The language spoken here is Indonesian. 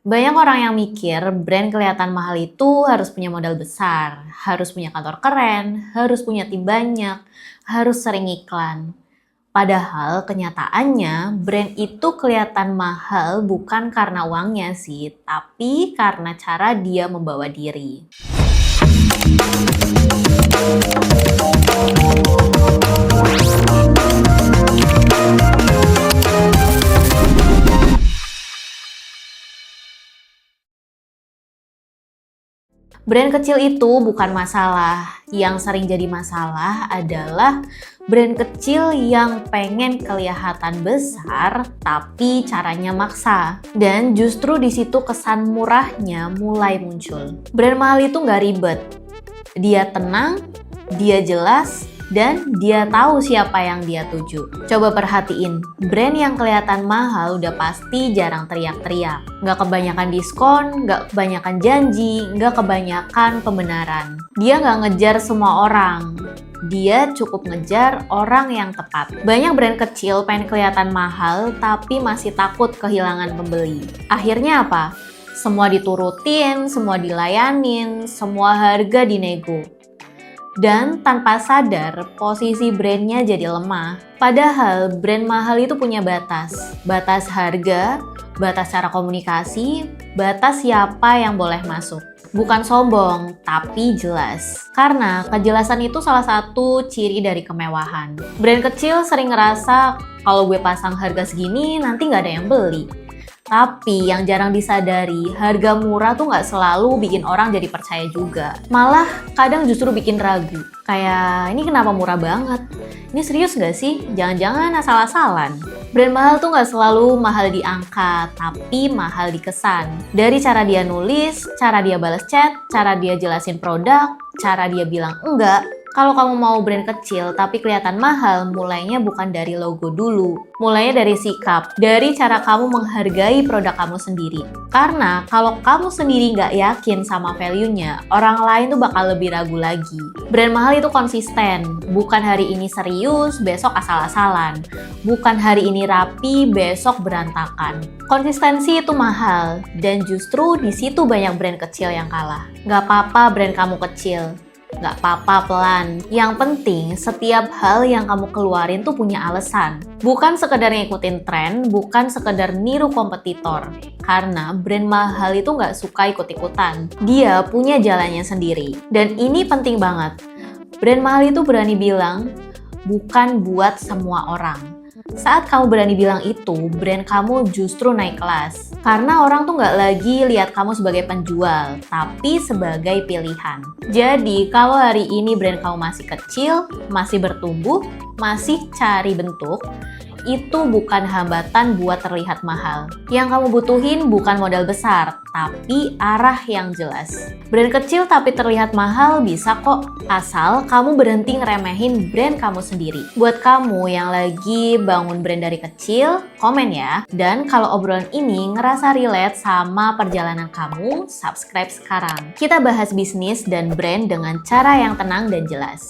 Banyak orang yang mikir brand kelihatan mahal itu harus punya modal besar, harus punya kantor keren, harus punya tim banyak, harus sering iklan. Padahal kenyataannya brand itu kelihatan mahal bukan karena uangnya sih, tapi karena cara dia membawa diri. Brand kecil itu bukan masalah. Yang sering jadi masalah adalah brand kecil yang pengen kelihatan besar tapi caranya maksa. Dan justru di situ kesan murahnya mulai muncul. Brand mahal itu nggak ribet. Dia tenang, dia jelas, dan dia tahu siapa yang dia tuju. Coba perhatiin, brand yang kelihatan mahal udah pasti jarang teriak-teriak. Nggak kebanyakan diskon, nggak kebanyakan janji, nggak kebanyakan pembenaran. Dia nggak ngejar semua orang. Dia cukup ngejar orang yang tepat. Banyak brand kecil pengen kelihatan mahal tapi masih takut kehilangan pembeli. Akhirnya apa? Semua diturutin, semua dilayanin, semua harga dinego. Dan tanpa sadar, posisi brandnya jadi lemah. Padahal brand mahal itu punya batas. Batas harga, batas cara komunikasi, batas siapa yang boleh masuk. Bukan sombong, tapi jelas. Karena kejelasan itu salah satu ciri dari kemewahan. Brand kecil sering ngerasa kalau gue pasang harga segini nanti nggak ada yang beli. Tapi yang jarang disadari, harga murah tuh nggak selalu bikin orang jadi percaya juga. Malah kadang justru bikin ragu. Kayak, ini kenapa murah banget? Ini serius nggak sih? Jangan-jangan asal-asalan. Brand mahal tuh nggak selalu mahal di angka, tapi mahal di kesan. Dari cara dia nulis, cara dia balas chat, cara dia jelasin produk, cara dia bilang enggak. Kalau kamu mau brand kecil tapi kelihatan mahal, mulainya bukan dari logo dulu. Mulainya dari sikap, dari cara kamu menghargai produk kamu sendiri. Karena kalau kamu sendiri nggak yakin sama value-nya, orang lain tuh bakal lebih ragu lagi. Brand mahal itu konsisten, bukan hari ini serius, besok asal-asalan. Bukan hari ini rapi, besok berantakan. Konsistensi itu mahal, dan justru di situ banyak brand kecil yang kalah. Nggak apa-apa brand kamu kecil. Nggak apa-apa pelan. Yang penting setiap hal yang kamu keluarin tuh punya alasan. Bukan sekedar ngikutin tren, bukan sekedar niru kompetitor. Karena brand mahal itu nggak suka ikut-ikutan. Dia punya jalannya sendiri. Dan ini penting banget. Brand mahal itu berani bilang, bukan buat semua orang. Saat kamu berani bilang itu, brand kamu justru naik kelas. Karena orang tuh nggak lagi lihat kamu sebagai penjual, tapi sebagai pilihan. Jadi, kalau hari ini brand kamu masih kecil, masih bertumbuh, masih cari bentuk, itu bukan hambatan buat terlihat mahal. Yang kamu butuhin bukan modal besar, tapi arah yang jelas. Brand kecil tapi terlihat mahal bisa kok, asal kamu berhenti ngeremehin brand kamu sendiri. Buat kamu yang lagi bangun brand dari kecil, komen ya. Dan kalau obrolan ini ngerasa relate sama perjalanan kamu, subscribe sekarang. Kita bahas bisnis dan brand dengan cara yang tenang dan jelas.